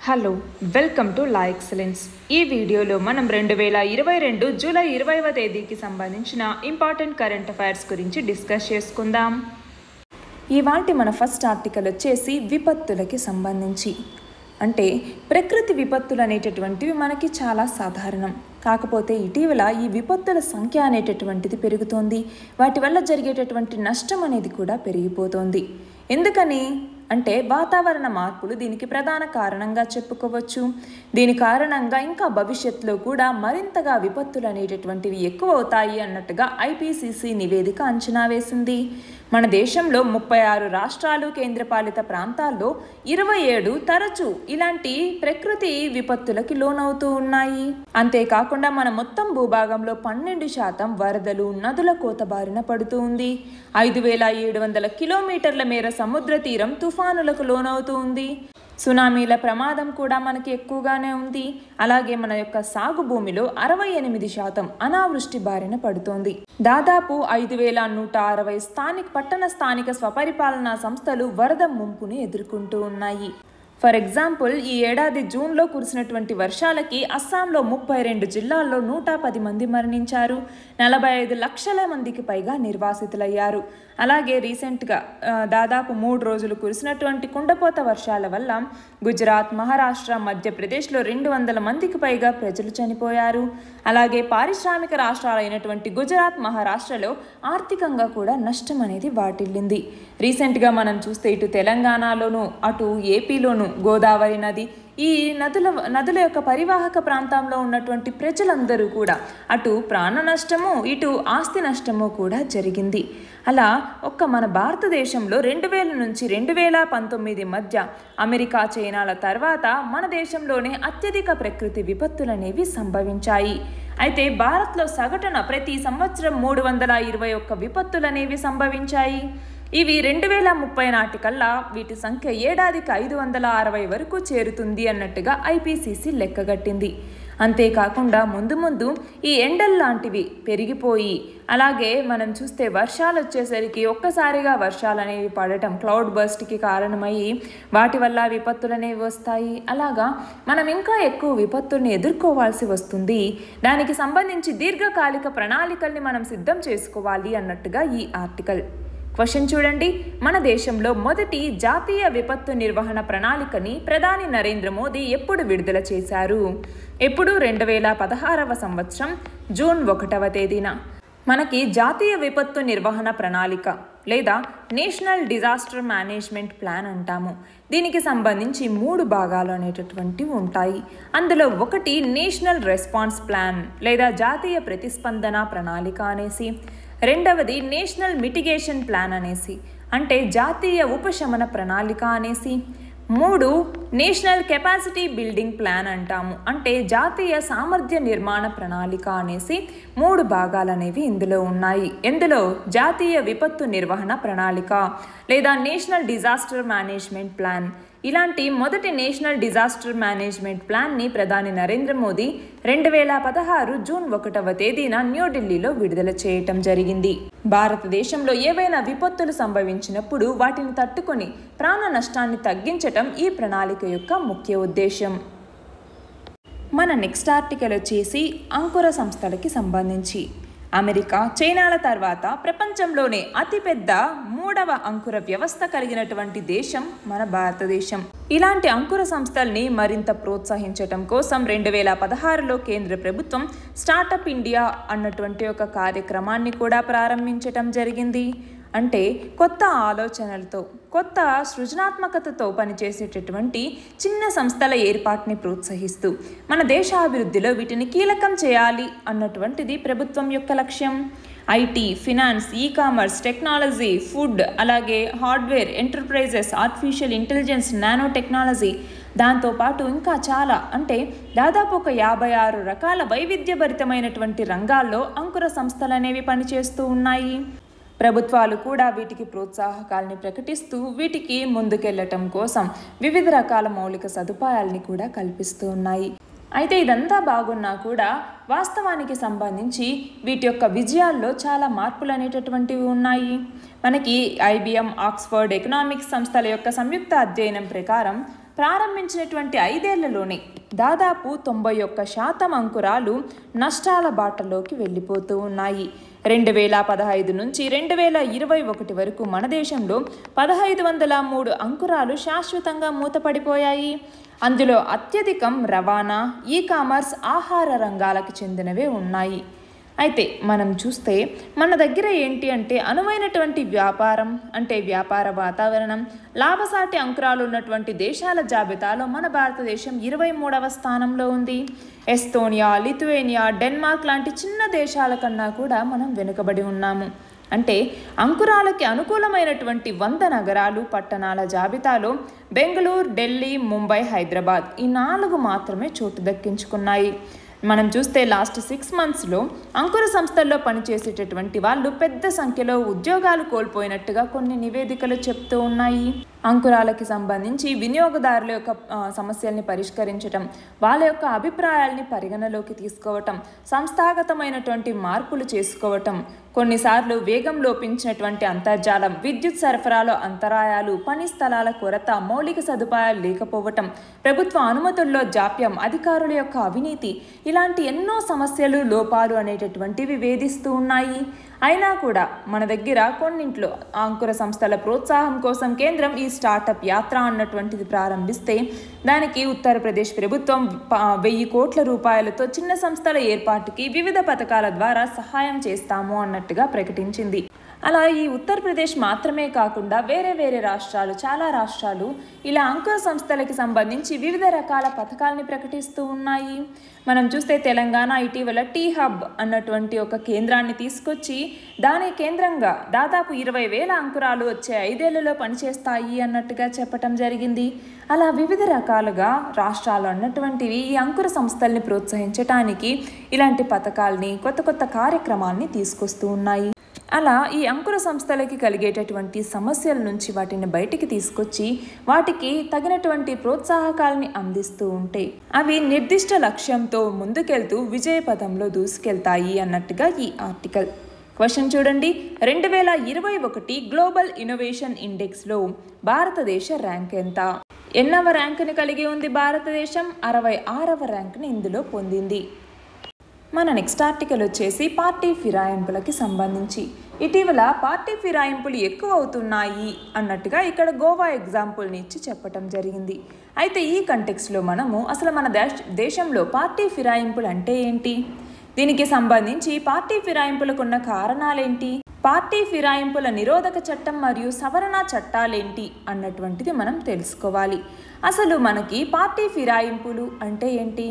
Hello welcome to law excellence. ఈ వీడియోలో మనం 2022 జూలై 20వ తేదీకి సంబంధించిన ఇంపార్టెంట్ కరెంట్ అఫైర్స్ గురించి డిస్కస్ చేసుకుందాం. ఇవాల్టి మన ఫస్ట్ ఆర్టికల్ వచ్చేసి విపత్తులకి సంబంధించి. అంటే ప్రకృతి విపత్తులు అనేటటువంటివి మనకి చాలా సాధారణం. కాకపోతే ఇటీవల ఈ విపత్తుల సంఖ్య అనేటటువంటిది పెరుగుతోంది. వాటి వల్ల జరిగేటటువంటి నష్టం అనేది కూడా పెరిగిపోతోంది. ఎందుకని అంటే వాతావరణ మార్పులు దీనికి ప్రధాన కారణంగా చెప్పుకోవచ్చు. దీని కారణంగా ఇంకా భవిష్యత్తులో కూడా మరింతగా విపత్తులు అనేటటువంటివి ఎక్కువ అవుతాయి అన్నట్టుగా ఐపీసీసీ నివేదిక అంచనా వేసింది. మన దేశంలో 36 రాష్ట్రాలు కేంద్రపాలిత ప్రాంతాల్లో 27 తరచూ ఇలాంటి ప్రకృతి విపత్తులకి లోనవుతూ ఉన్నాయి. అంతేకాకుండా మన మొత్తం భూభాగంలో 12% వరదలు నదుల కోత బారిన పడుతూ ఉంది. 5700 కిలోమీటర్ల మేర సముద్ర తీరం తుఫానులకు లోనవుతూ ఉంది. సునామీల ప్రమాదం కూడా మనకి ఎక్కువగానే ఉంది. అలాగే మన యొక్క సాగు భూమిలో 68% అనావృష్టి బారిన పడుతోంది. దాదాపు 5160 పట్టణ స్థానిక స్వపరిపాలనా సంస్థలు వరద ముంపుని ఎదుర్కొంటూ ఉన్నాయి. ఫర్ ఎగ్జాంపుల్, ఈ ఏడాది జూన్లో కురిసినటువంటి వర్షాలకి అస్సాంలో 32 జిల్లాల్లో 110 మంది మరణించారు. 45 లక్షల మందికి పైగా నిర్వాసితులయ్యారు. అలాగే రీసెంట్గా దాదాపు 3 రోజులు కురిసినటువంటి కుండపోత వర్షాల వల్ల గుజరాత్, మహారాష్ట్ర, మధ్యప్రదేశ్లో 200 మందికి పైగా ప్రజలు చనిపోయారు. అలాగే పారిశ్రామిక రాష్ట్రాలైనటువంటి గుజరాత్, మహారాష్ట్రలో ఆర్థికంగా కూడా నష్టం అనేది వాటిల్లింది. రీసెంట్గా మనం చూస్తే ఇటు తెలంగాణలోను అటు ఏపీలోను గోదావరి నది, ఈ నదుల యొక్క పరివాహక ప్రాంతంలో ఉన్నటువంటి ప్రజలందరూ కూడా అటు ప్రాణ నష్టము ఇటు ఆస్తి నష్టము కూడా జరిగింది. అలా మన భారతదేశంలో 2000 నుంచి 2019 మధ్య అమెరికా, చైనాల తర్వాత మన దేశంలోనే అత్యధిక ప్రకృతి విపత్తులు అనేవి సంభవించాయి. అయితే భారత్లో సగటున ప్రతి సంవత్సరం 321 విపత్తులు అనేవి సంభవించాయి. ఇవి 2030 నాటికల్లా వీటి సంఖ్య ఏడాదికి 560 వరకు చేరుతుంది అన్నట్టుగా ఐపీసీసీ లెక్కగట్టింది. అంతేకాకుండా ముందు ఈ ఎండల్ లాంటివి పెరిగిపోయి అలాగే మనం చూస్తే వర్షాలు వచ్చేసరికి ఒక్కసారిగా వర్షాలు అనేవి పడటం క్లౌడ్ బర్స్ట్కి కారణమయ్యి వాటి వల్ల విపత్తులు అనేవి వస్తాయి. అలాగా మనం ఇంకా ఎక్కువ విపత్తుల్ని ఎదుర్కోవాల్సి వస్తుంది. దానికి సంబంధించి దీర్ఘకాలిక ప్రణాళికల్ని మనం సిద్ధం చేసుకోవాలి అన్నట్టుగా ఈ ఆర్టికల్. క్వశ్చన్ చూడండి, మన దేశంలో మొదటి జాతీయ విపత్తు నిర్వహణ ప్రణాళికని ప్రధాని నరేంద్ర మోదీ ఎప్పుడు విడుదల చేశారు? ఎప్పుడు? 2016వ సంవత్సరం జూన్ 1వ తేదీన. మనకి జాతీయ విపత్తు నిర్వహణ ప్రణాళిక లేదా నేషనల్ డిజాస్టర్ మేనేజ్మెంట్ ప్లాన్ అంటాము. దీనికి సంబంధించి 3 భాగాలు అనేటటువంటివి ఉంటాయి. అందులో ఒకటి నేషనల్ రెస్పాన్స్ ప్లాన్ లేదా జాతీయ ప్రతిస్పందన ప్రణాళిక అనేసి, రెండవది నేషనల్ మిటిగేషన్ ప్లాన్ అనేసి అంటే జాతీయ ఉపశమన ప్రణాళిక అనేసి, 3 నేషనల్ కెపాసిటీ బిల్డింగ్ ప్లాన్ అంటాము అంటే జాతీయ సామర్థ్య నిర్మాణ ప్రణాళిక అనేసి 3 భాగాలు అనేవి ఇందులో ఉన్నాయి. ఇందులో జాతీయ విపత్తు నిర్వహణ ప్రణాళిక లేదా నేషనల్ డిజాస్టర్ మేనేజ్మెంట్ ప్లాన్ ఇలాంటి మొదటి నేషనల్ డిజాస్టర్ మేనేజ్మెంట్ ప్లాన్ని ప్రధాని నరేంద్ర మోదీ 2016 జూన్ 1వ తేదీన న్యూఢిల్లీలో విడుదల చేయటం జరిగింది. భారతదేశంలో ఏవైనా విపత్తులు సంభవించినప్పుడు వాటిని తట్టుకొని ప్రాణ నష్టాన్ని తగ్గించటం ఈ ప్రణాళిక యొక్క ముఖ్య ఉద్దేశం. మన నెక్స్ట్ ఆర్టికల్ వచ్చేసి అంకుర సంస్థలకి సంబంధించి. అమెరికా, చైనాల తర్వాత ప్రపంచంలోనే అతిపెద్ద 3వ అంకుర వ్యవస్థ కలిగినటువంటి దేశం మన భారతదేశం. ఇలాంటి అంకుర సంస్థల్ని మరింత ప్రోత్సహించటం కోసం 2016లో కేంద్ర ప్రభుత్వం స్టార్టప్ ఇండియా అన్నటువంటి ఒక కార్యక్రమాన్ని కూడా ప్రారంభించటం జరిగింది. అంటే కొత్త ఆలోచనలతో కొత్త సృజనాత్మకతతో పనిచేసేటటువంటి చిన్న సంస్థల ఏర్పాటుని ప్రోత్సహిస్తూ మన దేశ అభివృద్ధిలో వీటిని కీలకం చేయాలి అన్నటువంటిది ప్రభుత్వం యొక్క లక్ష్యం. IT, finance, e-commerce, technology, food, అలాగే hardware, enterprises, artificial intelligence, nano technology, దాంతోపాటు ఇంకా చాలా అంటే దాదాపు 56 రకాల వైవిధ్యభరితమైనటువంటి రంగాల్లో అంకుర సంస్థలు అనేవి పనిచేస్తూ ఉన్నాయి. ప్రభుత్వాలు కూడా వీటికి ప్రోత్సాహకాలని ప్రకటిస్తూ వీటికి ముందుకెళ్లటం కోసం వివిధ రకాల మౌలిక సదుపాయాలని కూడా కల్పిస్తూ ఉన్నాయి. అయితే ఇదంతా బాగున్నా కూడా వాస్తవానికి సంబంధించి వీటి యొక్క విజయాల్లో చాలా మార్పులు అనేటటువంటివి ఉన్నాయి. మనకి IBM, ఆక్స్ఫర్డ్ ఎకనామిక్స్ సంస్థల యొక్క సంయుక్త అధ్యయనం ప్రకారం ప్రారంభించినటువంటి 5 ఏళ్లలోనే దాదాపు 91% అంకురాలు నష్టాల బాటలోకి వెళ్ళిపోతూ ఉన్నాయి. 2015 నుంచి 2021 వరకు మన దేశంలో 1503 అంకురాలు శాశ్వతంగా మూతపడిపోయాయి. అందులో అత్యధికం రవాణా, ఈ కామర్స్, ఆహార రంగాలకు చెందినవే ఉన్నాయి. అయితే మనం చూస్తే మన దగ్గర ఏంటి అంటే అనువైనటువంటి వ్యాపారం అంటే వ్యాపార వాతావరణం, లాభసాటి అంకురాలు ఉన్నటువంటి దేశాల జాబితాలో మన భారతదేశం 23వ స్థానంలో ఉంది. ఎస్తోనియా, లిథువేనియా, డెన్మార్క్ లాంటి చిన్న దేశాల కన్నా కూడా మనం వెనుకబడి ఉన్నాము. అంటే అంకురాలకి అనుకూలమైనటువంటి 100 నగరాలు, పట్టణాల జాబితాలో బెంగళూరు, ఢిల్లీ, ముంబై, హైదరాబాద్ ఈ 4 మాత్రమే చోటు దక్కించుకున్నాయి. మనం చూస్తే లాస్ట్ 6 మంత్స్లో అంకుర సంస్థల్లో పనిచేసేటటువంటి వాళ్ళు పెద్ద సంఖ్యలో ఉద్యోగాలు కోల్పోయినట్టుగా కొన్ని నివేదికలు చెప్తూ ఉన్నాయి. అంకురాలకి సంబంధించి వినియోగదారుల యొక్క సమస్యల్ని పరిష్కరించటం, వాళ్ళ యొక్క అభిప్రాయాల్ని పరిగణలోకి తీసుకోవటం, సంస్థాగతమైనటువంటి మార్పులు చేసుకోవటం, కొన్నిసార్లు వేగం లోపించినటువంటి అంతర్జాలం, విద్యుత్ సరఫరాలో అంతరాయాలు, పని స్థలాల కొరత, మౌలిక సదుపాయాలు లేకపోవటం, ప్రభుత్వ అనుమతుల్లో జాప్యం, అధికారుల యొక్క అవినీతి, ఇలాంటి ఎన్నో సమస్యలు, లోపాలు అనేటటువంటివి వేధిస్తూ ఉన్నాయి. అయినా కూడా మన దగ్గర కొన్నింట్లో అంకుర సంస్థల ప్రోత్సాహం కోసం కేంద్రం ఈ స్టార్టప్ యాత్ర అన్నటువంటిది ప్రారంభిస్తే దానికి ఉత్తరప్రదేశ్ ప్రభుత్వం 1000 కోట్ల రూపాయలతో చిన్న సంస్థల ఏర్పాటుకి వివిధ పథకాల ద్వారా సహాయం చేస్తాము అన్నట్టుగా ప్రకటించింది. అలా ఈ ఉత్తరప్రదేశ్ మాత్రమే కాకుండా వేరే వేరే రాష్ట్రాలు, చాలా రాష్ట్రాలు ఇలా అంకుర సంస్థలకి సంబంధించి వివిధ రకాల పథకాలని ప్రకటిస్తూ ఉన్నాయి. మనం చూస్తే తెలంగాణ ఇటీవల టీ హబ్ అన్నటువంటి ఒక కేంద్రాన్ని తీసుకొచ్చి దాని కేంద్రంగా దాదాపు 20,000 అంకురాలు వచ్చే 5 ఏళ్లలో పనిచేస్తాయి అన్నట్టుగా చెప్పటం జరిగింది. అలా వివిధ రకాలుగా రాష్ట్రాలు అన్నటువంటివి ఈ అంకుర సంస్థల్ని ప్రోత్సహించడానికి ఇలాంటి పథకాల్ని, కొత్త కొత్త కార్యక్రమాల్ని తీసుకొస్తూ ఉన్నాయి. అలా ఈ అంకుర సంస్థలకి కలిగేటటువంటి సమస్యల నుంచి వాటిని బయటికి తీసుకొచ్చి వాటికి తగినటువంటి ప్రోత్సాహకాలని అందిస్తూ ఉంటే అవి నిర్దిష్ట లక్ష్యంతో ముందుకెళ్తూ విజయపథంలో దూసుకెళ్తాయి అన్నట్టుగా ఈ ఆర్టికల్. క్వశ్చన్ చూడండి, 2021 గ్లోబల్ ఇన్నోవేషన్ ఇండెక్స్లో భారతదేశ ర్యాంక్ ఎంత? ఎన్నవ ర్యాంకుని కలిగి ఉంది భారతదేశం? 66వ ర్యాంకుని ఇందులో పొందింది. మన నెక్స్ట్ ఆర్టికల్ వచ్చేసి పార్టీ ఫిరాయింపులకి సంబంధించి. ఇటీవల పార్టీ ఫిరాయింపులు ఎక్కువ అవుతున్నాయి అన్నట్టుగా ఇక్కడ గోవా ఎగ్జాంపుల్ని ఇచ్చి చెప్పటం జరిగింది. అయితే ఈ కంటెక్స్లో మనము అసలు మన దేశంలో పార్టీ ఫిరాయింపులు అంటే ఏంటి, దీనికి సంబంధించి పార్టీ ఫిరాయింపులకు ఉన్న కారణాలేంటి, పార్టీ ఫిరాయింపుల నిరోధక చట్టం మరియు సవరణ చట్టాలేంటి అన్నటువంటిది మనం తెలుసుకోవాలి. అసలు మనకి పార్టీ ఫిరాయింపులు అంటే ఏంటి?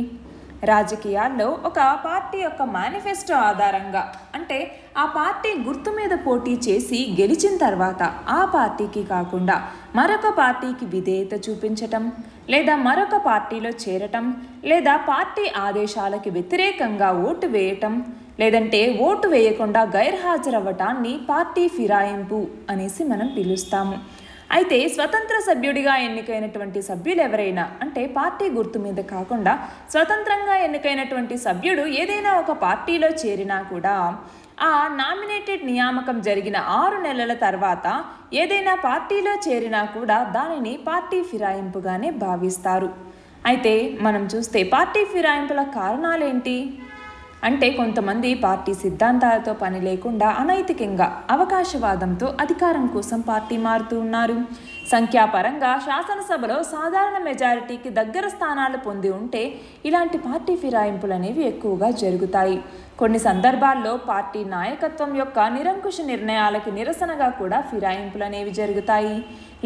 రాజకీయాల్లో ఒక పార్టీ యొక్క మేనిఫెస్టో ఆధారంగా అంటే ఆ పార్టీ గుర్తు మీద పోటీ చేసి గెలిచిన తర్వాత ఆ పార్టీకి కాకుండా మరొక పార్టీకి విధేయత చూపించటం, లేదా మరొక పార్టీలో చేరటం, లేదా పార్టీ ఆదేశాలకి వ్యతిరేకంగా ఓటు వేయటం, లేదంటే ఓటు వేయకుండా గైర్హాజరవ్వటాన్ని పార్టీ ఫిరాయింపు అనేసి మనం పిలుస్తాము. అయితే స్వతంత్ర సభ్యుడిగా ఎన్నికైనటువంటి సభ్యులు ఎవరైనా అంటే పార్టీ గుర్తు మీద కాకుండా స్వతంత్రంగా ఎన్నికైనటువంటి సభ్యుడు ఏదైనా ఒక పార్టీలో చేరినా కూడా ఆ నామినేటెడ్ నియామకం జరిగిన 6 నెలల తర్వాత ఏదైనా పార్టీలో చేరినా కూడా దానిని పార్టీ ఫిరాయింపుగానే భావిస్తారు. అయితే మనం చూస్తే పార్టీ ఫిరాయింపుల కారణాలేంటి అంటే కొంతమంది పార్టీ సిద్ధాంతాలతో పని లేకుండా అనైతికంగా అవకాశవాదంతో అధికారం కోసం పార్టీ మారుతూ ఉన్నారు. సంఖ్యాపరంగా శాసనసభలో సాధారణ మెజారిటీకి దగ్గర స్థానాలు పొంది ఉంటే ఇలాంటి పార్టీ ఫిరాయింపులు అనేవి ఎక్కువగా జరుగుతాయి. కొన్ని సందర్భాల్లో పార్టీ నాయకత్వం యొక్క నిరంకుశ నిర్ణయాలకి నిరసనగా కూడా ఫిరాయింపులు అనేవి జరుగుతాయి.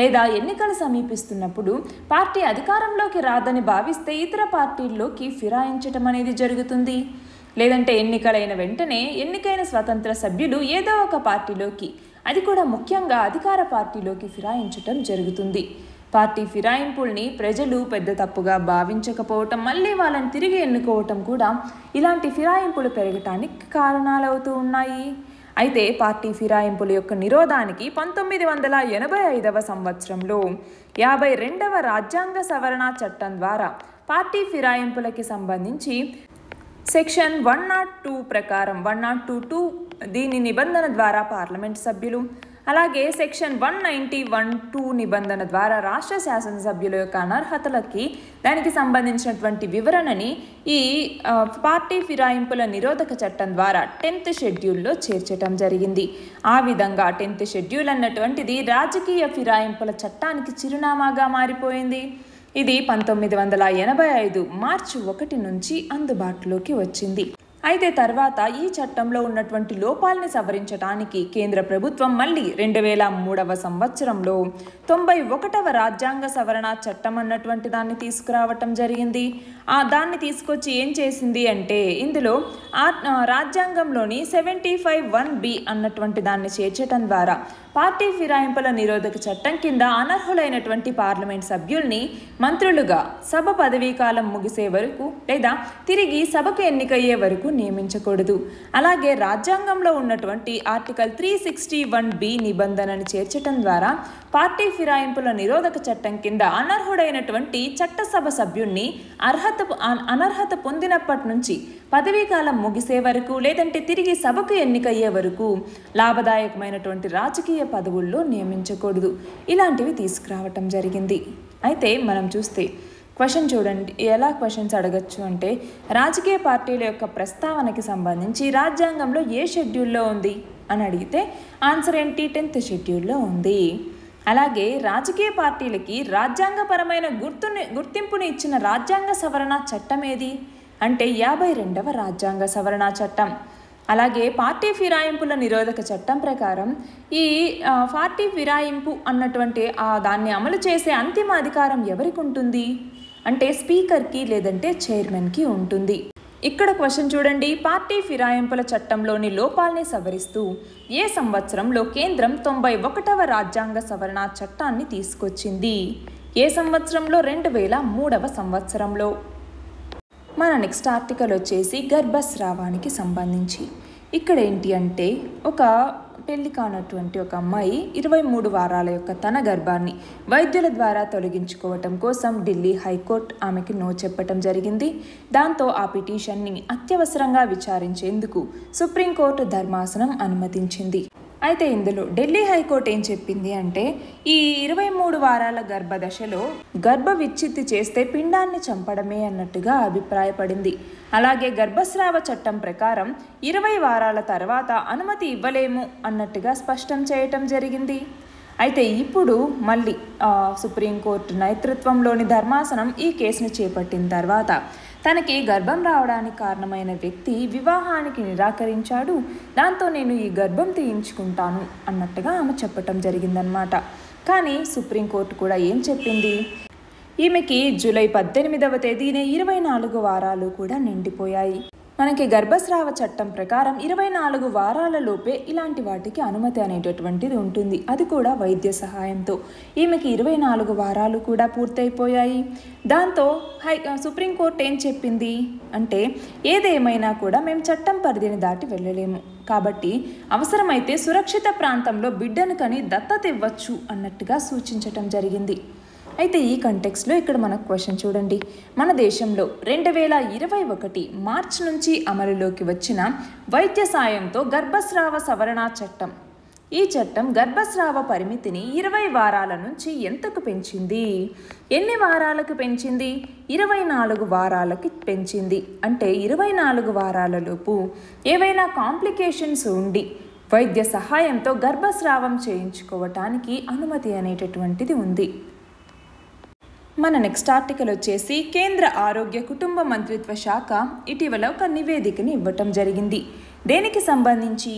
లేదా ఎన్నికలు సమీపిస్తున్నప్పుడు పార్టీ అధికారంలోకి రాదని భావిస్తే ఇతర పార్టీల్లోకి ఫిరాయించటం అనేది జరుగుతుంది. లేదంటే ఎన్నికలైన వెంటనే ఎన్నికైన స్వతంత్ర సభ్యులు ఏదో ఒక పార్టీలోకి, అది కూడా ముఖ్యంగా అధికార పార్టీలోకి ఫిరాయించటం జరుగుతుంది. పార్టీ ఫిరాయింపుల్ని ప్రజలు పెద్ద తప్పుగా భావించకపోవటం, మళ్ళీ వాళ్ళని తిరిగి ఎన్నుకోవటం కూడా ఇలాంటి ఫిరాయింపులు పెరగటానికి కారణాలవుతూ ఉన్నాయి. అయితే పార్టీ ఫిరాయింపుల యొక్క నిరోధానికి 1985వ సంవత్సరంలో 52వ రాజ్యాంగ సవరణ చట్టం ద్వారా పార్టీ ఫిరాయింపులకి సంబంధించి సెక్షన్ 102 ప్రకారం 102(2) దీని నిబంధన ద్వారా పార్లమెంట్ సభ్యులు అలాగే సెక్షన్ 191(2) నిబంధన ద్వారా రాష్ట్ర శాసనసభ్యుల యొక్క అనర్హతలకి దానికి సంబంధించినటువంటి వివరణని ఈ పార్టీ ఫిరాయింపుల నిరోధక చట్టం ద్వారా 10th షెడ్యూల్లో చేర్చడం జరిగింది. ఆ విధంగా 10th షెడ్యూల్ అన్నటువంటిది రాజకీయ ఫిరాయింపుల చట్టానికి చిరునామాగా మారిపోయింది. ఇది 1985 మార్చి 1 నుంచి అందుబాటులోకి వచ్చింది. అయితే తర్వాత ఈ చట్టంలో ఉన్నటువంటి లోపాలని సవరించడానికి కేంద్ర ప్రభుత్వం మళ్ళీ 2003 సంవత్సరంలో 91వ రాజ్యాంగ సవరణ చట్టం అన్నటువంటి దాన్ని తీసుకురావటం జరిగింది. దాన్ని తీసుకొచ్చి ఏం చేసింది అంటే ఇందులో రాజ్యాంగంలోని 75(1)B అన్నటువంటి దాన్ని చేర్చడం ద్వారా పార్టీ ఫిరాయింపుల నిరోధక చట్టం కింద అనర్హులైనటువంటి పార్లమెంట్ సభ్యుల్ని మంత్రులుగా సభ పదవీ కాలం ముగిసే వరకు లేదా తిరిగి సభకు ఎన్నికయ్యే వరకు నియమించకూడదు. అలాగే రాజ్యాంగంలో ఉన్నటువంటి ఆర్టికల్ 361(B) నిబంధనను చేర్చడం ద్వారా పార్టీ ఫిరాయింపుల నిరోధక చట్టం కింద అనర్హుడైనటువంటి చట్టసభ సభ్యుణ్ణి అనర్హత పొందినప్పటి నుంచి పదవీ కాలం ముగిసే వరకు లేదంటే తిరిగి సభకు ఎన్నికయ్యే వరకు లాభదాయకమైనటువంటి రాజకీయ పదవుల్లో నియమించకూడదు. ఇలాంటివి తీసుకురావటం జరిగింది. అయితే మనం చూస్తే క్వశ్చన్ చూడండి, ఎలా క్వశ్చన్స్ అడగచ్చు అంటే రాజకీయ పార్టీల యొక్క ప్రస్తావనకి సంబంధించి రాజ్యాంగంలో ఏ షెడ్యూల్లో ఉంది అని అడిగితే ఆన్సర్ ఏంటి? 10th షెడ్యూల్లో ఉంది. అలాగే రాజకీయ పార్టీలకి రాజ్యాంగపరమైన గుర్తింపుని ఇచ్చిన రాజ్యాంగ సవరణ చట్టం ఏది అంటే 52వ రాజ్యాంగ సవరణ చట్టం. అలాగే పార్టీ ఫిరాయింపుల నిరోధక చట్టం ప్రకారం ఈ పార్టీ ఫిరాయింపు అన్నటువంటి దాన్ని అమలు చేసే అంతిమ అధికారం ఎవరికి ఉంటుంది అంటే స్పీకర్కి లేదంటే చైర్మన్కి ఉంటుంది. ఇక్కడ క్వశ్చన్ చూడండి, పార్టీ ఫిరాయింపుల చట్టంలోని లోపాలని సవరిస్తూ ఏ సంవత్సరంలో కేంద్రం 91వ రాజ్యాంగ సవరణ చట్టాన్ని తీసుకొచ్చింది? ఏ సంవత్సరంలో? 2003 సంవత్సరంలో. మన నెక్స్ట్ ఆర్టికల్ వచ్చేసి గర్భస్రావానికి సంబంధించి. ఇక్కడ ఏంటి అంటే ఒక పెళ్లి కానటువంటి ఒక అమ్మాయి 23 వారాల యొక్క తన గర్భాన్ని వైద్యుల ద్వారా తొలగించుకోవటం కోసం ఢిల్లీ హైకోర్టు ఆమెకి నో చెప్పటం జరిగింది. దాంతో ఆ పిటిషన్ని అత్యవసరంగా విచారించేందుకు సుప్రీంకోర్టు ధర్మాసనం అనుమతించింది. అయితే ఇందులో ఢిల్లీ హైకోర్టు ఏం చెప్పింది అంటే ఈ 23 వారాల గర్భదశలో గర్భ విచ్ఛిత్తి చేస్తే పిండాన్ని చంపడమే అన్నట్టుగా అభిప్రాయపడింది. అలాగే గర్భస్రావ చట్టం ప్రకారం 20 వారాల తర్వాత అనుమతి ఇవ్వలేము అన్నట్టుగా స్పష్టం చేయటం జరిగింది. అయితే ఇప్పుడు మళ్ళీ సుప్రీంకోర్టు నేతృత్వంలోని ధర్మాసనం ఈ కేసును చేపట్టిన తర్వాత తనకి గర్భం రావడానికి కారణమైన వ్యక్తి వివాహానికి నిరాకరించాడు, దాంతో నేను ఈ గర్భం తీయించుకుంటాను అన్నట్టుగా ఆమె చెప్పటం జరిగిందనమాట. కానీ సుప్రీంకోర్టు కూడా ఏం చెప్పింది, ఈమెకి జూలై 18వ తేదీనే 24 వారాలు కూడా నిండిపోయాయి. మనకి గర్భస్రావ చట్టం ప్రకారం 24 వారాల లోపే ఇలాంటి వాటికి అనుమతి అనేటటువంటిది ఉంటుంది, అది కూడా వైద్య సహాయంతో. ఈమెకి 24 వారాలు కూడా పూర్తయిపోయాయి. దాంతో సుప్రీంకోర్టు ఏం చెప్పింది అంటే ఏదేమైనా కూడా మేము చట్టం పరిధిని దాటి వెళ్ళలేము, కాబట్టి అవసరమైతే సురక్షిత ప్రాంతంలో బిడ్డను కని దత్తత ఇవ్వచ్చు అన్నట్టుగా సూచించటం జరిగింది. అయితే ఈ కంటెక్స్లో ఇక్కడ మనకు క్వశ్చన్ చూడండి, మన దేశంలో 2021 మార్చి నుంచి అమలులోకి వచ్చిన వైద్య సాయంతో గర్భస్రావ సవరణ చట్టం, ఈ చట్టం గర్భస్రావ పరిమితిని 20 వారాల నుంచి ఎంతకు పెంచింది? ఎన్ని వారాలకు పెంచింది? 24 వారాలకి పెంచింది. అంటే 24 వారాలలోపు ఏవైనా కాంప్లికేషన్స్ ఉండి వైద్య సహాయంతో గర్భస్రావం చేయించుకోవటానికి అనుమతి అనేటటువంటిది ఉంది. మన నెక్స్ట్ ఆర్టికల్ వచ్చేసి కేంద్ర ఆరోగ్య కుటుంబ మంత్రిత్వ శాఖ ఇటీవల ఒక నివేదికని ఇవ్వటం జరిగింది. దేనికి సంబంధించి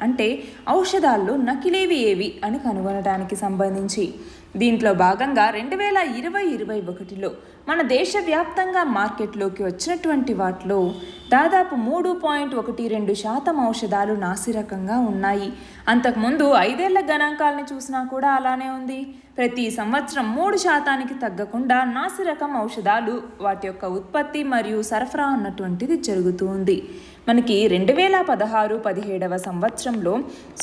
అంటే ఔషధాల్లో నకిలీవి ఏవి అని కనుగొనడానికి సంబంధించి. దీంట్లో భాగంగా 2020-21లో మన దేశవ్యాప్తంగా మార్కెట్లోకి వచ్చినటువంటి వాటిలో దాదాపు 3.12% ఔషధాలు నాసిరకంగా ఉన్నాయి. అంతకుముందు 5 ఏళ్ల గణాంకాలను చూసినా కూడా అలానే ఉంది. ప్రతి సంవత్సరం 3% తగ్గకుండా నాసిరకం ఔషధాలు వాటి యొక్క ఉత్పత్తి మరియు సరఫరా అన్నటువంటిది జరుగుతూ ఉంది. మనకి 2016-17 సంవత్సరంలో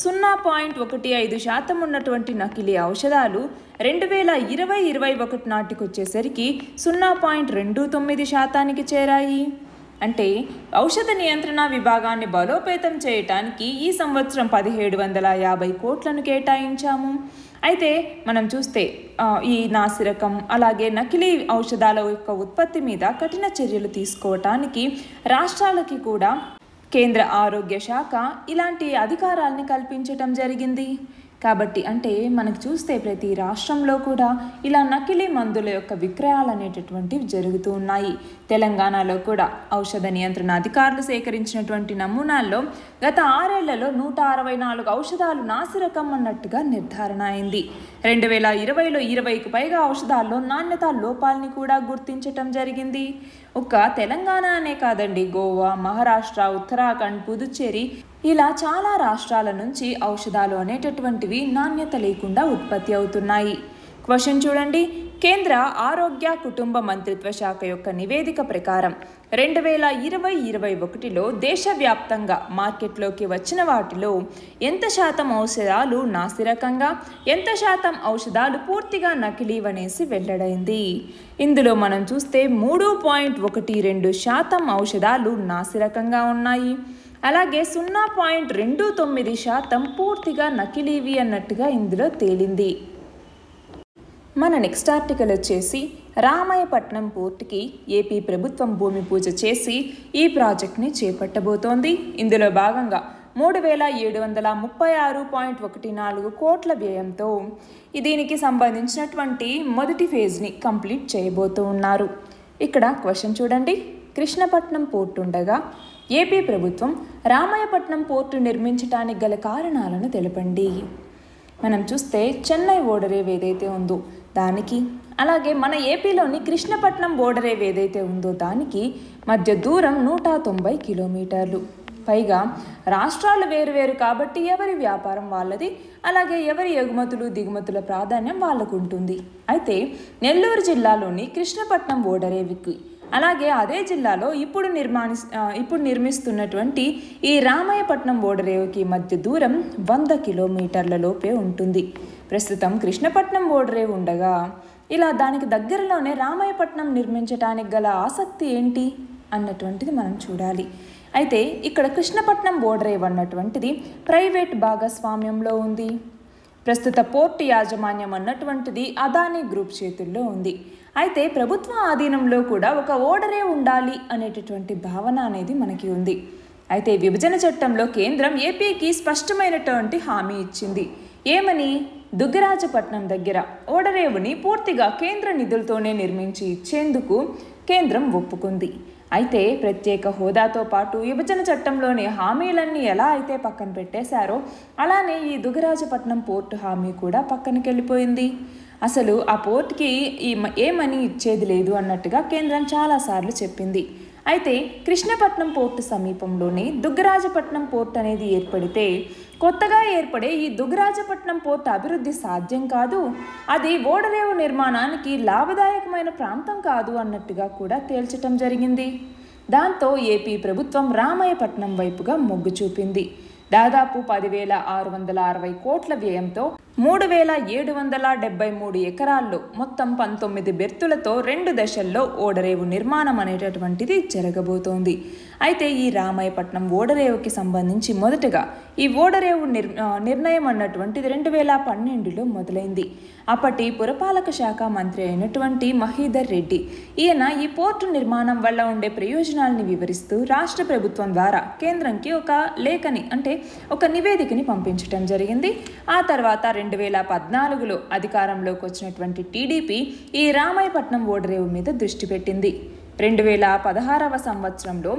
0.15% ఉన్నటువంటి నకిలీ ఔషధాలు 2020-21 నాటికి వచ్చేసరికి 0.29% చేరాయి. అంటే ఔషధ నియంత్రణ విభాగాన్ని బలోపేతం చేయటానికి ఈ సంవత్సరం 1750 కోట్లను కేటాయించాము. అయితే మనం చూస్తే ఈ నాసిరకం అలాగే నకిలీ ఔషధాల యొక్క ఉత్పత్తి మీద కఠిన చర్యలు తీసుకోవటానికి రాష్ట్రాలకి కూడా కేంద్ర ఆరోగ్య శాఖ ఇలాంటి అధికారాలని కల్పించటం జరిగింది. కాబట్టి అంటే మనకు చూస్తే ప్రతి రాష్ట్రంలో కూడా ఇలా నకిలీ మందుల యొక్క విక్రయాలు అనేటటువంటివి జరుగుతూ ఉన్నాయి. తెలంగాణలో కూడా ఔషధ నియంత్రణ అధికారులు సేకరించినటువంటి నమూనాల్లో గత 6 ఏళ్లలో 164 ఔషధాలు నాసిరకం అన్నట్టుగా నిర్ధారణ అయింది. 2020లో 20కి పైగా ఔషధాల్లో నాణ్యత లోపాలని కూడా గుర్తించటం జరిగింది. ఒక్క తెలంగాణ అనే కాదండి, గోవా, మహారాష్ట్ర, ఉత్తరాఖండ్, పుదుచ్చేరి ఇలా చాలా రాష్ట్రాల నుంచి ఔషధాలు అనేటటువంటివి నాణ్యత లేకుండా ఉత్పత్తి అవుతున్నాయి. క్వశ్చన్ చూడండి. కేంద్ర ఆరోగ్య కుటుంబ మంత్రిత్వ శాఖ యొక్క నివేదిక ప్రకారం 2020-21లో దేశవ్యాప్తంగా మార్కెట్లోకి వచ్చిన వాటిలో ఎంత శాతం ఔషధాలు నాసిరకంగా, ఎంత శాతం ఔషధాలు పూర్తిగా నకిలీవనేసి వెల్లడైంది. ఇందులో మనం చూస్తే 3.12% ఔషధాలు నాసిరకంగా ఉన్నాయి. అలాగే 0.29% పూర్తిగా నకిలీవి అన్నట్టుగా ఇందులో తేలింది. మన నెక్స్ట్ ఆర్టికల్ వచ్చేసి రామాయపట్నం పోర్టుకి ఏపీ ప్రభుత్వం భూమి పూజ చేసి ఈ ప్రాజెక్ట్ని చేపట్టబోతోంది. ఇందులో భాగంగా 3736.14 కోట్ల వ్యయంతో దీనికి సంబంధించినటువంటి మొదటి ఫేజ్ని కంప్లీట్ చేయబోతూ ఉన్నారు. ఇక్కడ క్వశ్చన్ చూడండి. కృష్ణపట్నం పోర్టు ఉండగా ఏపీ ప్రభుత్వం రామాయపట్నం పోర్టు నిర్మించడానికి గల కారణాలను తెలపండి. మనం చూస్తే చెన్నై ఓడరేవ్ ఏదైతే ఉందో దానికి, అలాగే మన ఏపీలోని కృష్ణపట్నం ఓడరేవ్ ఏదైతే ఉందో దానికి మధ్య దూరం 190 కిలోమీటర్లు. పైగా రాష్ట్రాలు వేరువేరు కాబట్టి ఎవరి వ్యాపారం వాళ్ళది, అలాగే ఎవరి ఎగుమతులు దిగుమతుల ప్రాధాన్యం వాళ్ళకు ఉంటుంది. అయితే నెల్లూరు జిల్లాలోని కృష్ణపట్నం ఓడరేవుకి, అలాగే అదే జిల్లాలో ఇప్పుడు నిర్మిస్తున్నటువంటి ఈ రామాయపట్నం ఓడరేవుకి మధ్య దూరం 100 కిలోమీటర్ల లోపే ఉంటుంది. ప్రస్తుతం కృష్ణపట్నం ఓడరేవు ఉండగా ఇలా దానికి దగ్గరలోనే రామాయపట్నం నిర్మించడానికి గల ఆసక్తి ఏంటి అన్నటువంటిది మనం చూడాలి. అయితే ఇక్కడ కృష్ణపట్నం ఓడరేవు అన్నటువంటిది ప్రైవేట్ భాగస్వామ్యంలో ఉంది. ప్రస్తుత పోర్టు యాజమాన్యం అన్నటువంటిది అదానీ గ్రూప్ చేతుల్లో ఉంది. అయితే ప్రభుత్వ ఆధీనంలో కూడా ఒక ఓడరేవు ఉండాలి అనేటటువంటి భావన అనేది మనకి ఉంది. అయితే విభజన చట్టంలో కేంద్రం ఏపీకి స్పష్టమైనటువంటి హామీ ఇచ్చింది. ఏమని? దుగ్గరాజపట్నం దగ్గర ఓడరేవుని పూర్తిగా కేంద్ర నిధులతోనే నిర్మించి ఇచ్చేందుకు కేంద్రం ఒప్పుకుంది. అయితే ప్రత్యేక హోదాతో పాటు విభజన చట్టంలోని హామీలన్నీ ఎలా అయితే పక్కన పెట్టేశారో అలానే ఈ దుగ్గరాజపట్నం పోర్టు హామీ కూడా పక్కనకి వెళ్ళిపోయింది. అసలు ఆ పోర్టుకి ఏ మనీ ఇచ్చేది లేదు అన్నట్టుగా కేంద్రం చాలాసార్లు చెప్పింది. అయితే కృష్ణపట్నం పోర్టు సమీపంలోనే దుగ్గరాజపట్నం పోర్టు అనేది ఏర్పడితే కొత్తగా ఏర్పడే ఈ దుగ్గరాజపట్నం పోర్టు అభివృద్ధి సాధ్యం కాదు, అది ఓడరేవు నిర్మాణానికి లాభదాయకమైన ప్రాంతం కాదు అన్నట్టుగా కూడా తేల్చటం జరిగింది. దాంతో ఏపీ ప్రభుత్వం రామాయపట్నం వైపుగా మొగ్గు చూపింది. దాదాపు 10,660 కోట్ల వ్యయంతో 3,773 ఎకరాల్లో మొత్తం 19 బెర్తులతో 2 దశల్లో ఓడరేవు నిర్మాణం అనేటటువంటిది జరగబోతోంది. అయితే ఈ రామాయపట్నం ఓడరేవుకి సంబంధించి మొదటగా ఈ ఓడరేవు నిర్ణయం అన్నటువంటిది 2012లో మొదలైంది. అప్పటి పురపాలక శాఖ మంత్రి అయినటువంటి మహీధర్ రెడ్డి ఈయన ఈ పోర్టు నిర్మాణం వల్ల ఉండే ప్రయోజనాలని వివరిస్తూ రాష్ట్ర ప్రభుత్వం ద్వారా కేంద్రంకి ఒక లేఖని అంటే ఒక నివేదికని పంపించడం జరిగింది. ఆ తర్వాత 2014లో అధికారంలోకి వచ్చినటువంటి టీడీపీ ఈ రామాయపట్నం ఓడరేవు మీద దృష్టి పెట్టింది. 2016వ సంవత్సరంలో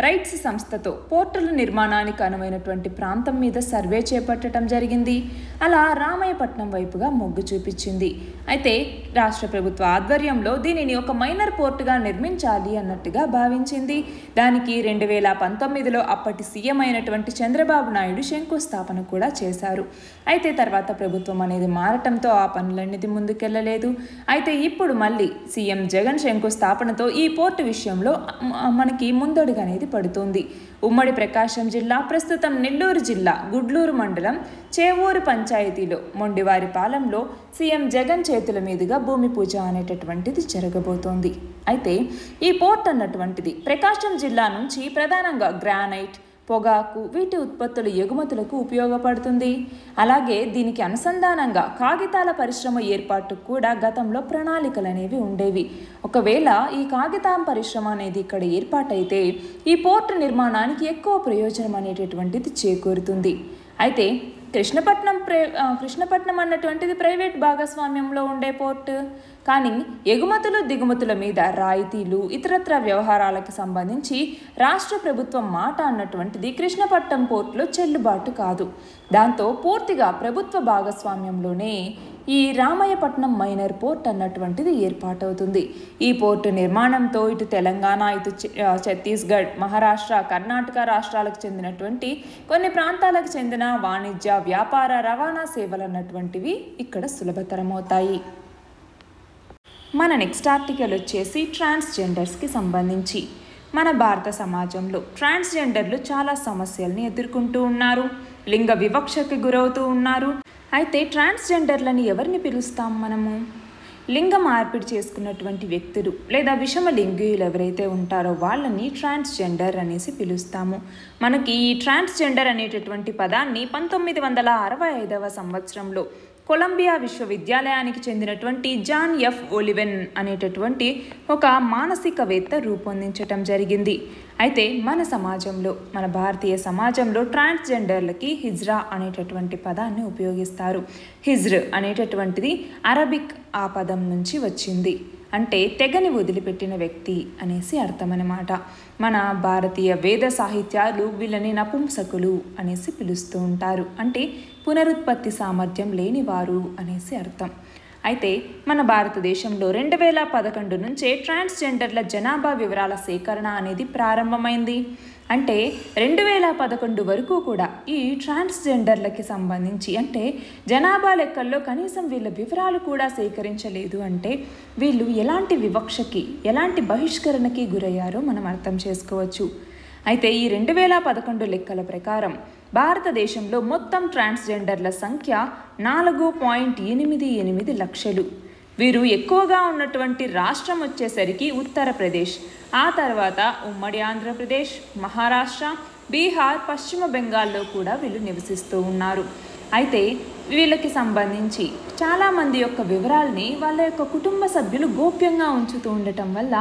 రైట్స్ సంస్థతో పోర్టుల నిర్మాణానికి అనువైనటువంటి ప్రాంతం మీద సర్వే చేపట్టడం జరిగింది. అలా రామాయపట్నం వైపుగా మొగ్గు చూపించింది. అయితే రాష్ట్ర ప్రభుత్వ ఆధ్వర్యంలో దీనిని ఒక మైనర్ పోర్టుగా నిర్మించాలి అన్నట్టుగా భావించింది. దానికి 2019లో అప్పటి సీఎం అయినటువంటి చంద్రబాబు నాయుడు శంకుస్థాపన కూడా చేశారు. అయితే తర్వాత ప్రభుత్వం అనేది మారటంతో ఆ పనులనేది ముందుకెళ్లలేదు. అయితే ఇప్పుడు మళ్ళీ సీఎం జగన్ శంకుస్థాపనతో ఈ పోర్టు విషయంలో మనకి ముందడుగు అనేది పడుతుంది. ఉమ్మడి ప్రకాశం జిల్లా ప్రస్తుతం నెల్లూరు జిల్లా గుడ్లూరు మండలం చేవూరు పంచాయతీలో మొండివారిపాలెంలో సీఎం జగన్ చేతుల మీదుగా భూమి పూజ అనేటటువంటిది జరగబోతోంది. అయితే ఈ పోర్ట్ అన్నటువంటిది ప్రకాశం జిల్లా నుంచి ప్రధానంగా గ్రానైట్, పొగాకు వీటి ఉత్పత్తుల ఎగుమతులకు ఉపయోగపడుతుంది. అలాగే దీనికి అనుసంధానంగా కాగితాల పరిశ్రమ ఏర్పాటుకు కూడా గతంలో ప్రణాళికలు అనేవి ఉండేవి. ఒకవేళ ఈ కాగితం పరిశ్రమ అనేది ఇక్కడ ఏర్పాటైతే ఈ పోర్టు నిర్మాణానికి ఎక్కువ ప్రయోజనం అనేటటువంటిది చేకూరుతుంది. అయితే కృష్ణపట్నం అన్నటువంటిది ప్రైవేట్ భాగస్వామ్యంలో ఉండే పోర్టు. కానీ ఎగుమతులు దిగుమతుల మీద రాయితీలు ఇతరత్ర వ్యవహారాలకు సంబంధించి రాష్ట్ర ప్రభుత్వం మాట అన్నటువంటిది కృష్ణపట్నం పోర్టులో చెల్లుబాటు కాదు. దాంతో పూర్తిగా ప్రభుత్వ భాగస్వామ్యంలోనే ఈ రామాయపట్నం మైనర్ పోర్ట్ అన్నటువంటిది ఏర్పాటవుతుంది. ఈ పోర్టు నిర్మాణంతో ఇటు తెలంగాణ, ఇటు ఛత్తీస్గఢ్, మహారాష్ట్ర, కర్ణాటక రాష్ట్రాలకు చెందినటువంటి కొన్ని ప్రాంతాలకు చెందిన వాణిజ్య, వ్యాపార, రవాణా సేవలు అన్నటువంటివి ఇక్కడ సులభతరమవుతాయి. మన నెక్స్ట్ ఆర్టికల్ వచ్చేసి ట్రాన్స్జెండర్స్కి సంబంధించి. మన భారత సమాజంలో ట్రాన్స్జెండర్లు చాలా సమస్యల్ని ఎదుర్కొంటూ ఉన్నారు, లింగ వివక్షకి గురవుతూ ఉన్నారు. అయితే ట్రాన్స్జెండర్లని ఎవరిని పిలుస్తాం మనము? లింగ మార్పిడి చేసుకున్నటువంటి వ్యక్తులు లేదా విషమ లింగీయులు ఎవరైతే ఉంటారో వాళ్ళని ట్రాన్స్జెండర్ అనేసి పిలుస్తాము. మనకి ఈ ట్రాన్స్జెండర్ అనేటటువంటి పదాన్ని 1965వ సంవత్సరంలో కొలంబియా విశ్వవిద్యాలయానికి చెందినటువంటి జాన్ ఎఫ్ ఒలివెన్ అనేటటువంటి ఒక మానసికవేత్త రూపొందించటం జరిగింది. అయితే మన భారతీయ సమాజంలో ట్రాన్స్జెండర్లకి హిజ్రా అనేటటువంటి పదాన్ని ఉపయోగిస్తారు. హిజ్ర్ అనేటటువంటిది అరబిక్ ఆ పదం నుంచి వచ్చింది. అంటే తెగని వదిలిపెట్టిన వ్యక్తి అనేసి అర్థం అన్నమాట. మన భారతీయ వేద సాహిత్యాలు వీళ్ళని నపుంసకులు అనేసి పిలుస్తూ ఉంటారు. అంటే పునరుత్పత్తి సామర్థ్యం లేనివారు అనేసి అర్థం. అయితే మన భారతదేశంలో 2011 నుంచే ట్రాన్స్జెండర్ల జనాభా వివరాల సేకరణ అనేది ప్రారంభమైంది. అంటే 2011 వరకు కూడా ఈ ట్రాన్స్జెండర్లకి సంబంధించి అంటే జనాభా లెక్కల్లో కనీసం వీళ్ళ వివరాలు కూడా సేకరించలేదు. అంటే వీళ్ళు ఎలాంటి వివక్షకి, ఎలాంటి బహిష్కరణకి గురయ్యారో మనం అర్థం చేసుకోవచ్చు. అయితే ఈ 2011 లెక్కల ప్రకారం భారతదేశంలో మొత్తం ట్రాన్స్జెండర్ల సంఖ్య 4.88 లక్షలు. వీరు ఎక్కువగా ఉన్నటువంటి రాష్ట్రం వచ్చేసరికి ఉత్తరప్రదేశ్, ఆ తర్వాత ఉమ్మడి ఆంధ్రప్రదేశ్, మహారాష్ట్ర, బీహార్, పశ్చిమ బెంగాల్లో కూడా వీళ్ళు నివసిస్తూ ఉన్నారు. అయితే వీళ్ళకి సంబంధించి చాలామంది యొక్క వివరాల్ని వాళ్ళ యొక్క కుటుంబ సభ్యులు గోప్యంగా ఉంచుతూ ఉండటం వల్ల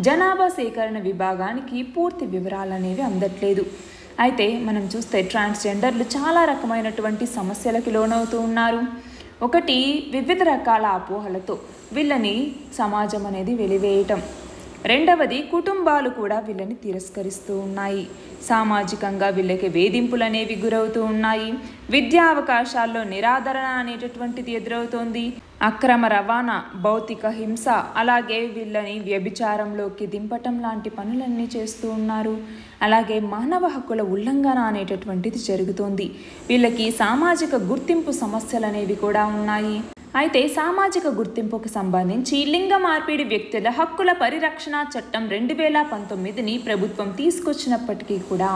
జనాభా సేకరణ విభాగానికి పూర్తి వివరాలు అనేవి అందట్లేదు. అయితే మనం చూస్తే ట్రాన్స్జెండర్లు చాలా రకమైనటువంటి సమస్యలకు లోనవుతూ ఉన్నారు. ఒకటి, వివిధ రకాల అపోహలతో వీళ్ళని సమాజం అనేది వెలివేయటం. రెండవది, కుటుంబాలు కూడా వీళ్ళని తిరస్కరిస్తూ ఉన్నాయి. సామాజికంగా వీళ్ళకి వేధింపులు అనేవి గురవుతూ ఉన్నాయి. విద్యా అవకాశాల్లో నిరాదరణ అనేటటువంటిది ఎదురవుతోంది. అక్రమ రవాణా, భౌతిక హింస, అలాగే వీళ్ళని వ్యభిచారంలోకి దింపటం లాంటి పనులన్నీ చేస్తూ ఉన్నారు. అలాగే మానవ హక్కుల ఉల్లంఘన అనేటటువంటిది జరుగుతోంది. వీళ్ళకి సామాజిక గుర్తింపు సమస్యలు అనేవి కూడా ఉన్నాయి. అయితే సామాజిక గుర్తింపుకు సంబంధించి లింగ మార్పిడి వ్యక్తుల హక్కుల పరిరక్షణ చట్టం 2019ని ప్రభుత్వం తీసుకొచ్చినప్పటికీ కూడా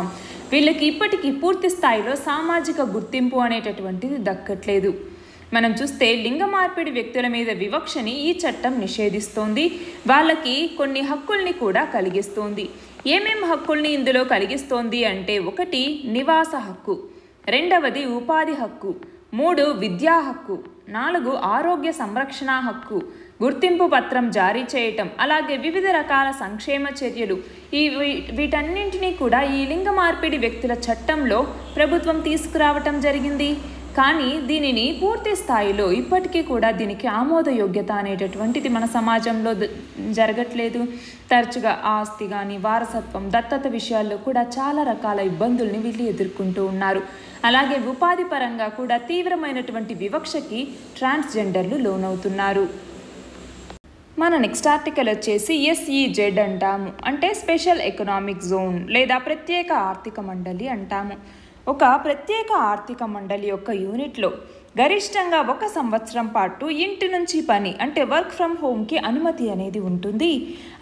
వీళ్ళకి ఇప్పటికీ పూర్తి స్థాయిలో సామాజిక గుర్తింపు అనేటటువంటిది దక్కట్లేదు. మనం చూస్తే లింగ మార్పిడి వ్యక్తుల మీద వివక్షని ఈ చట్టం నిషేధిస్తోంది. వాళ్ళకి కొన్ని హక్కుల్ని కూడా కలిగిస్తోంది. ఏమేం హక్కుల్ని ఇందులో కలిగిస్తోంది అంటే, 1 నివాస హక్కు, 2 ఉపాధి హక్కు, 3 విద్యా హక్కు, 4 ఆరోగ్య సంరక్షణ హక్కు, గుర్తింపు పత్రం జారీ చేయటం, అలాగే వివిధ రకాల సంక్షేమ చర్యలు. వీటన్నింటినీ కూడా ఈ లింగ మార్పిడి వ్యక్తుల చట్టంలో ప్రభుత్వం తీసుకురావటం జరిగింది. కానీ దీనిని పూర్తి స్థాయిలో ఇప్పటికీ కూడా దీనికి ఆమోదయోగ్యత అనేటటువంటిది మన సమాజంలో జరగట్లేదు. తరచుగా ఆస్తి కానీ, వారసత్వం, దత్తత విషయాల్లో కూడా చాలా రకాల ఇబ్బందుల్ని వీళ్ళు ఎదుర్కొంటూ ఉన్నారు. అలాగే ఉపాధి పరంగా కూడా తీవ్రమైనటువంటి వివక్షకి ట్రాన్స్జెండర్లు లోనవుతున్నారు. మన నెక్స్ట్ ఆర్టికల్ వచ్చేసి SEZ అంటాము. అంటే స్పెషల్ ఎకనామిక్ జోన్ లేదా ప్రత్యేక ఆర్థిక మండలి అంటాము. ఒక ప్రత్యేక ఆర్థిక మండలి యొక్క యూనిట్లో గరిష్టంగా 1 సంవత్సరం పాటు ఇంటి నుంచి పని అంటే వర్క్ ఫ్రమ్ హోమ్కి అనుమతి అనేది ఉంటుంది.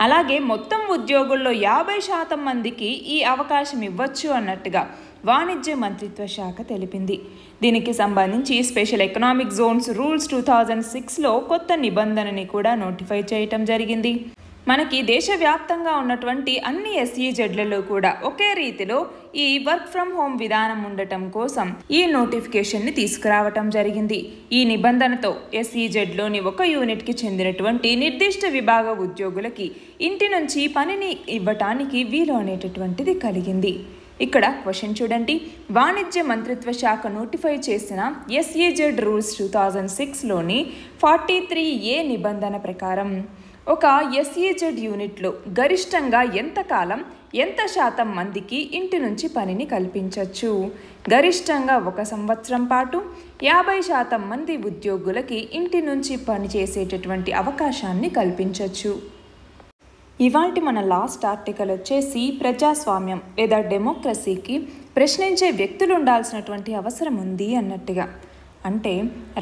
అలాగే మొత్తం ఉద్యోగుల్లో 50% మందికి ఈ అవకాశం ఇవ్వచ్చు అన్నట్టుగా వాణిజ్య మంత్రిత్వ శాఖ తెలిపింది. దీనికి సంబంధించి స్పెషల్ ఎకనామిక్ జోన్స్ రూల్స్ 2006లో కొత్త నిబంధనని కూడా నోటిఫై చేయటం జరిగింది. మనకి దేశవ్యాప్తంగా ఉన్నటువంటి అన్ని SEZలలో కూడా ఒకే రీతిలో ఈ వర్క్ ఫ్రమ్ హోమ్ విధానం ఉండటం కోసం ఈ నోటిఫికేషన్ని తీసుకురావటం జరిగింది. ఈ నిబంధనతో SEZలోని ఒక యూనిట్కి చెందినటువంటి నిర్దిష్ట విభాగ ఉద్యోగులకి ఇంటి నుంచి పనిని ఇవ్వటానికి వీలు అనేటటువంటిది కలిగింది. ఇక్కడ క్వశ్చన్ చూడండి. వాణిజ్య మంత్రిత్వ శాఖ నోటిఫై చేసిన SEZ రూల్స్ 2006లోని 43A నిబంధన ప్రకారం ఒక SEZ యూనిట్లో గరిష్టంగా ఎంతకాలం ఎంత శాతం మందికి ఇంటి నుంచి పనిని కల్పించవచ్చు. గరిష్టంగా 1 సంవత్సరం పాటు 50% మంది ఉద్యోగులకి ఇంటి నుంచి పని చేసేటటువంటి అవకాశాన్ని కల్పించవచ్చు. ఇవాల్టి మన లాస్ట్ ఆర్టికల్ వచ్చేసి ప్రజాస్వామ్యం లేదా డెమోక్రసీకి ప్రశ్నించే వ్యక్తులు ఉండాల్సినటువంటి అవసరం ఉంది అన్నట్టుగా. అంటే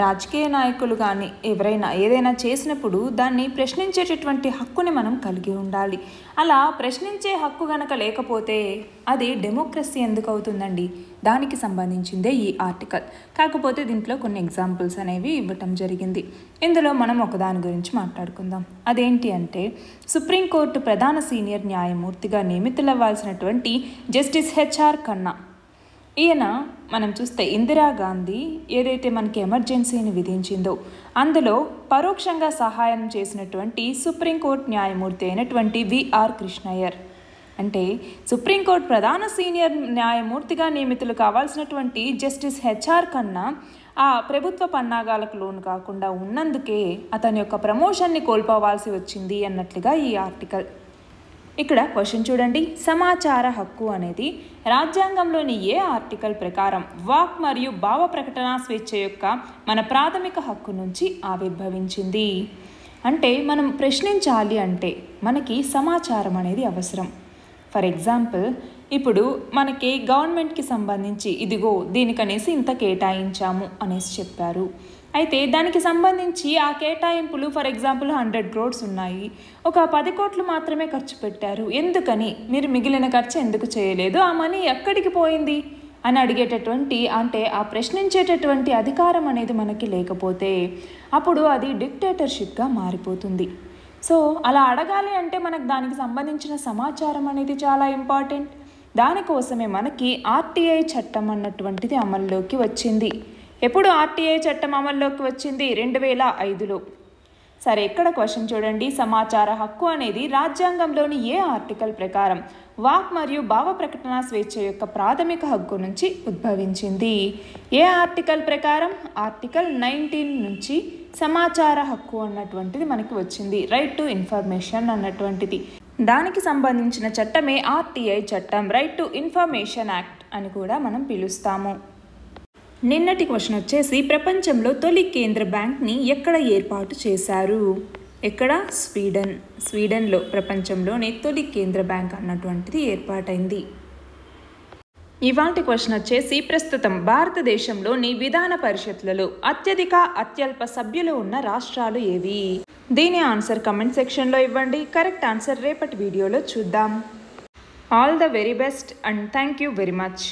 రాజకీయ నాయకులు కానీ ఎవరైనా ఏదైనా చేసినప్పుడు దాన్ని ప్రశ్నించేటటువంటి హక్కుని మనం కలిగి ఉండాలి. అలా ప్రశ్నించే హక్కు గనక లేకపోతే అది డెమోక్రసీ ఎందుకు అవుతుందండి? దానికి సంబంధించిందే ఈ ఆర్టికల్. కాకపోతే దీంట్లో కొన్ని ఎగ్జాంపుల్స్ అనేవి ఇవ్వటం జరిగింది. ఇందులో మనం ఒకదాని గురించి మాట్లాడుకుందాం. అదేంటి అంటే సుప్రీంకోర్టు ప్రధాన సీనియర్ న్యాయమూర్తిగా నియమితులవ్వాల్సినటువంటి జస్టిస్ HR ఖన్నా. ఈయన మనం చూస్తే ఇందిరాగాంధీ ఏదైతే మనకి ఎమర్జెన్సీని విధించిందో అందులో పరోక్షంగా సహాయం చేసినటువంటి సుప్రీంకోర్టు న్యాయమూర్తి అయినటువంటి VR కృష్ణయ్యర్. అంటే సుప్రీంకోర్టు ప్రధాన సీనియర్ న్యాయమూర్తిగా నియమితులు కావాల్సినటువంటి జస్టిస్ HR ఖన్నా ఆ ప్రభుత్వ పన్నాగాలకు లోను కాకుండా ఉన్నందుకే అతని యొక్క ప్రమోషన్ని కోల్పోవాల్సి వచ్చింది అన్నట్లుగా ఈ ఆర్టికల్. ఇక్కడ క్వశ్చన్ చూడండి. సమాచార హక్కు అనేది రాజ్యాంగంలోని ఏ ఆర్టికల్ ప్రకారం వాక్ మరియు భావ ప్రకటన స్వేచ్ఛ యొక్క మన ప్రాథమిక హక్కు నుంచి ఆవిర్భవించింది? అంటే మనం ప్రశ్నించాలి అంటే మనకి సమాచారం అనేది అవసరం. ఫర్ ఎగ్జాంపుల్ ఇప్పుడు మనకి గవర్నమెంట్కి సంబంధించి ఇదిగో దీనికనేసి ఇంత కేటాయించాము అనేసి చెప్పారు. అయితే దానికి సంబంధించి ఆ కేటాయింపులు ఫర్ ఎగ్జాంపుల్ 100 crores ఉన్నాయి, ఒక 10 కోట్లు మాత్రమే ఖర్చు పెట్టారు, ఎందుకని మీరు మిగిలిన ఖర్చు ఎందుకు చేయలేదు, ఆ మనీ ఎక్కడికి పోయింది అని అడిగేటటువంటి అంటే ఆ ప్రశ్నించేటటువంటి అధికారం అనేది మనకి లేకపోతే అప్పుడు అది డిక్టేటర్షిప్గా మారిపోతుంది. సో అలా అడగాలి అంటే మనకు దానికి సంబంధించిన సమాచారం అనేది చాలా ఇంపార్టెంట్. దానికోసమే మనకి RTI చట్టం అన్నటువంటిది అమల్లోకి వచ్చింది. ఎప్పుడు RTI చట్టం అమల్లోకి వచ్చింది? 2005లో. సరే, ఇక్కడ క్వశ్చన్ చూడండి. సమాచార హక్కు అనేది రాజ్యాంగంలోని ఏ ఆర్టికల్ ప్రకారం వాక్ మరియు భావ ప్రకటన స్వేచ్ఛ యొక్క ప్రాథమిక హక్కు నుంచి ఉద్భవించింది? ఏ ఆర్టికల్ ప్రకారం? ఆర్టికల్ 19 నుంచి సమాచార హక్కు అన్నటువంటిది మనకి వచ్చింది. రైట్ టు ఇన్ఫర్మేషన్ అన్నటువంటిది. దానికి సంబంధించిన చట్టమే RTI చట్టం, రైట్ టు ఇన్ఫర్మేషన్ యాక్ట్ అని కూడా మనం పిలుస్తాము. నిన్నటి క్వశ్చన్ వచ్చేసి ప్రపంచంలో తొలి కేంద్ర బ్యాంక్ని ఎక్కడ ఏర్పాటు చేశారు? ఎక్కడ? స్వీడన్లో ప్రపంచంలోనే తొలి కేంద్ర బ్యాంక్ అన్నటువంటిది ఏర్పాటైంది. ఇవాల్టి క్వశ్చన్ వచ్చేసి ప్రస్తుతం భారతదేశంలోని విధాన పరిషత్లలో అత్యధిక అత్యల్ప సభ్యులు ఉన్న రాష్ట్రాలు ఏవి? దీని ఆన్సర్ కమెంట్ సెక్షన్లో ఇవ్వండి. కరెక్ట్ ఆన్సర్ రేపటి వీడియోలో చూద్దాం. All the very best and thank you very much.